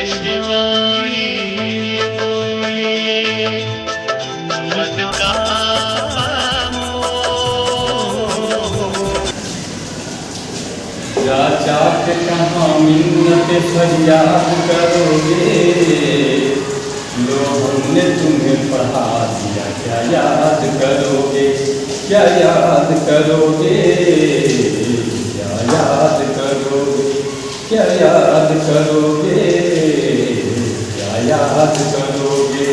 शिवानी बोलिए मन का या चाक कहाँ मिन्नत फरियाद करोगे, लो हमने तुम्हें पढ़ा दिया, क्या याद करोगे, क्या याद करोगे, क्या याद करोगे, क्या याद करोगे, क्या याद करोगे।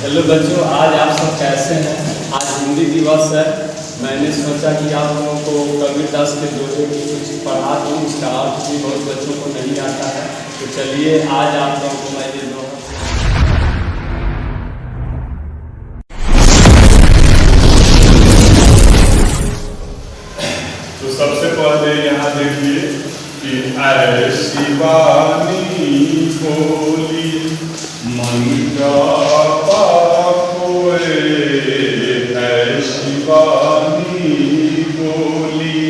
हेलो बच्चों, आज आप सब कैसे हैं? आज हिंदी दिवस है। मैंने सोचा कि आप लोगों को कबीरदास के दोहे की कुछ पढ़ा दूँ। इसका अर्थ भी बहुत बच्चों को नहीं आता है, तो चलिए आज आप लोगों को मैं ये दोहा। तो सबसे पहले यहाँ देखिए कि ऐसी वाणी बोली मन का पाप होए, ऐसी वाणी बोली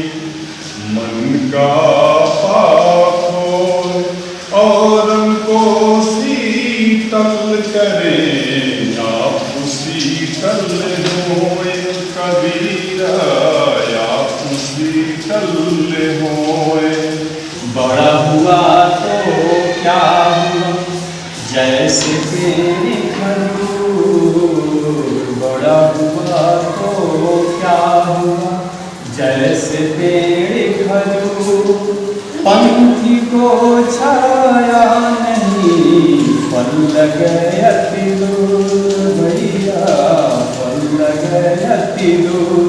मन का पाप होए, और हमको शीतल करे, आप शीतल होए कबीरा, आप शीतल होए। बड़ा हुआ तो क्या हुआ, जैसे पेड़ खजूर, बड़ा हुआ तो क्या हुआ, जैसे पेड़ खजूर, पंखी को छाया नहीं, फल लगे अति दूर, भैया फल लगे अति दूर।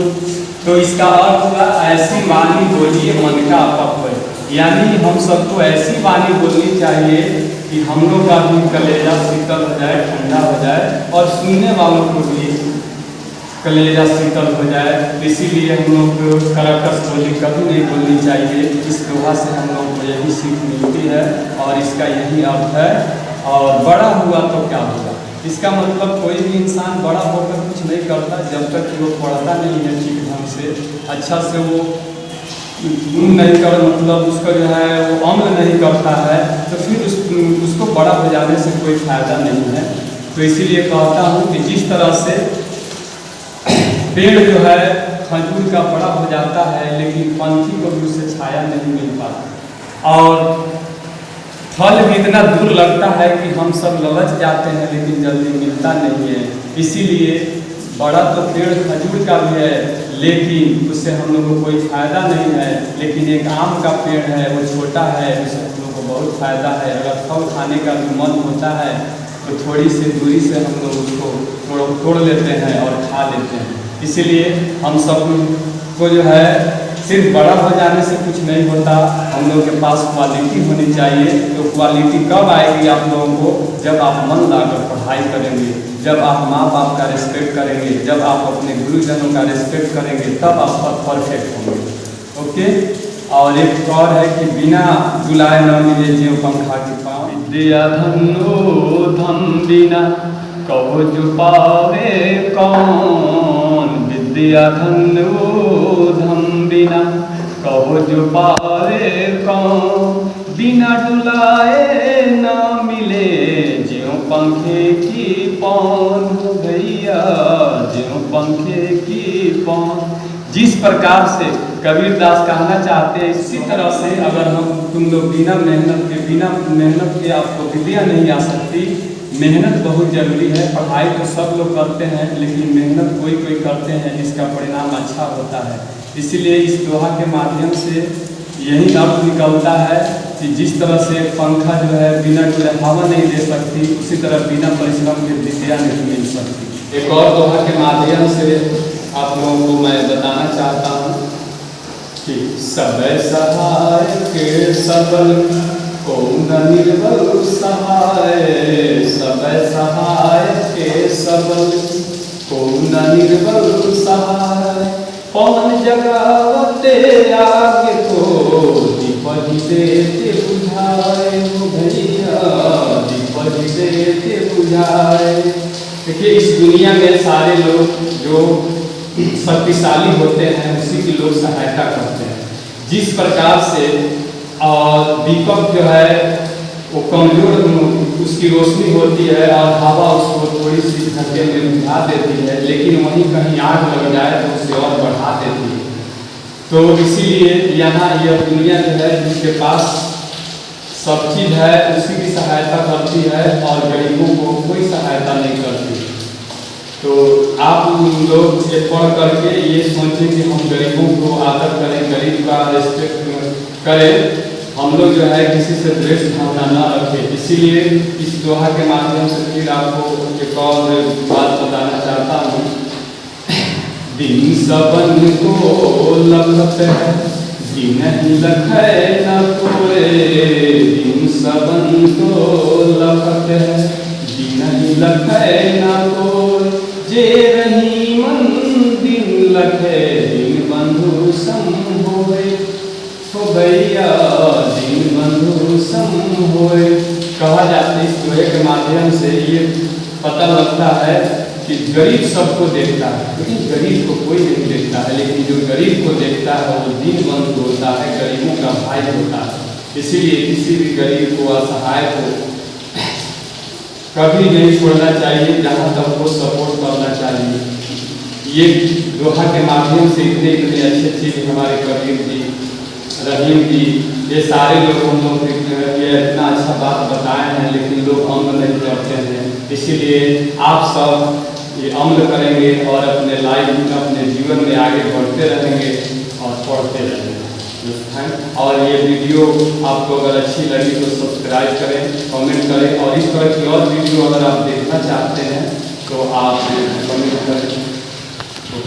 तो इसका अर्थ हुआ ऐसी वाणी बोलिए मन का आपा होए, यानी हम सबको ऐसी वाणी बोलनी चाहिए कि हम लोग का भी कलेजा शीतल हो जाए, ठंडा हो जाए, और सुनने वालों को भी कलेजा शीतल हो जाए। इसीलिए हम लोग करकस बोली कभी नहीं बोलनी चाहिए। इस दोहा से हम लोग को यही सीख मिलती है और इसका यही अर्थ है। और बड़ा हुआ तो क्या हुआ, इसका मतलब कोई भी इंसान बड़ा होकर कुछ नहीं करता जब तक कि वो पढ़ता नहीं है ठीक ढंग से, अच्छा से वो नहीं कर, मतलब उसका जो है वो अमल नहीं करता है, तो फिर उसको बड़ा हो जाने से कोई फायदा नहीं है। तो इसीलिए कहता हूँ कि जिस तरह से पेड़ जो है खजूर का बड़ा हो जाता है, लेकिन पंछी को भी उससे छाया नहीं मिल पाता, और फल भी इतना दूर लगता है कि हम सब ललच जाते हैं, लेकिन जल्दी मिलता नहीं है। इसीलिए बड़ा तो पेड़ खजूर का भी है, लेकिन उससे हम लोग को कोई फायदा नहीं है। लेकिन एक आम का पेड़ है, वो छोटा है, उससे हम लोग को बहुत फायदा है। अगर फल खाने का भी मन होता है तो थोड़ी सी दूरी से हम लोग उसको तोड़ लेते हैं और खा लेते हैं। इसीलिए हम सब को जो है सिर्फ बड़ा हो जाने से कुछ नहीं होता, हम लोग के पास क्वालिटी होनी चाहिए। तो क्वालिटी कब आएगी आप लोगों को? जब आप मन लगाकर पढ़ाई करेंगे, जब आप माँ बाप का रिस्पेक्ट करेंगे, जब आप अपने गुरुजनों का रिस्पेक्ट करेंगे, तब आप परफेक्ट होंगे। ओके। और एक और है कि बिना बुलाए न मिले ज्यों पंखा के पाँव, विद्या धनो धम बिना कहो जो पावे कौन, विद्या धनो धम बिना कहो जो पावे कौन, बिना डुलाए ना मिले ज्यों पंखे की पौन, भैया ज्यों पंखे की पौन। जिस प्रकार से कबीरदास कहना चाहते हैं, इसी तरह से अगर तुम लोग बिना मेहनत के आपको विद्या नहीं आ सकती। मेहनत बहुत जरूरी है। पढ़ाई तो सब लोग करते हैं, लेकिन मेहनत कोई कोई करते हैं जिसका परिणाम अच्छा होता है। इसीलिए इस दोहा के माध्यम से यही अर्थ निकलता है कि जिस तरह से पंखा जो है बिना डुलाए हवा नहीं दे सकती, उसी तरह बिना परिश्रम के विद्या नहीं मिल सकती। एक और दोहा के माध्यम से आप लोगों को मैं बताना चाहता हूँ कि सब सहाय के सबल को न निर्बल सहाय, सब सहाय के सबल को न निर्बल सहाय, पवन जगावते आगे को दीपहि देते बुझाए, भैया दीपहि देते बुझाए। देखिए इस दुनिया में सारे लोग जो शक्तिशाली होते हैं उसी की लोग सहायता करते हैं। जिस प्रकार से और दीपक जो है वो कमजोर उसकी रोशनी होती है और हवा उसको थोड़ी सी धक्के में बुझा देती है, लेकिन वहीं कहीं आग लग जाए तो उसे और बढ़ा देती है। तो इसीलिए यहाँ यह दुनिया जो है जिसके पास सब चीज़ है उसी की सहायता करती है और गरीबों को कोई सहायता नहीं करती। तो आप लोग ये पढ़ करके ये सोचें कि हम गरीबों को आदर करें, गरीब का रिस्पेक्ट करें, हम लोग जो है किसी से द्वेष भावना न रखें। इसीलिए इस दोहा के माध्यम से फिर आपको एक और बात बताना चाहता हूँ। दिन सबन को लखत है, दिन ही लखै न कोय, दिन सबन को लखत है, दिन ही लखै न कोय, जे रही मन दिन लखै, दिन बंधु सम होय, हो भैया दिन बंधु सम होय। कहा जाता है इस दोहे के माध्यम से ये पता लगता है कि गरीब सबको देखता है, लेकिन गरीब को कोई नहीं देखता है, लेकिन जो गरीब को देखता है वो दीन बंधु होता है, गरीबों का भाई होता है। इसीलिए किसी भी गरीब को, असहाय को कभी नहीं छोड़ना चाहिए, जहाँ तक वो सपोर्ट करना चाहिए। ये दोहा के माध्यम से इतने इतने अच्छे चीज हमारे कबीर जी, रहीम जी, ये सारे लोग हम लोग ये इतना अच्छा बात बताए हैं, लेकिन लोग अमल नहीं करते हैं। इसीलिए आप सब ये अमल करेंगे और अपने लाइफ में, अपने जीवन में आगे बढ़ते रहेंगे और पढ़ते रहेंगे। और ये वीडियो आपको अगर अच्छी लगी तो सब्सक्राइब करें, कमेंट करें, और इस तरह की और वीडियो अगर आप देखना चाहते हैं तो आप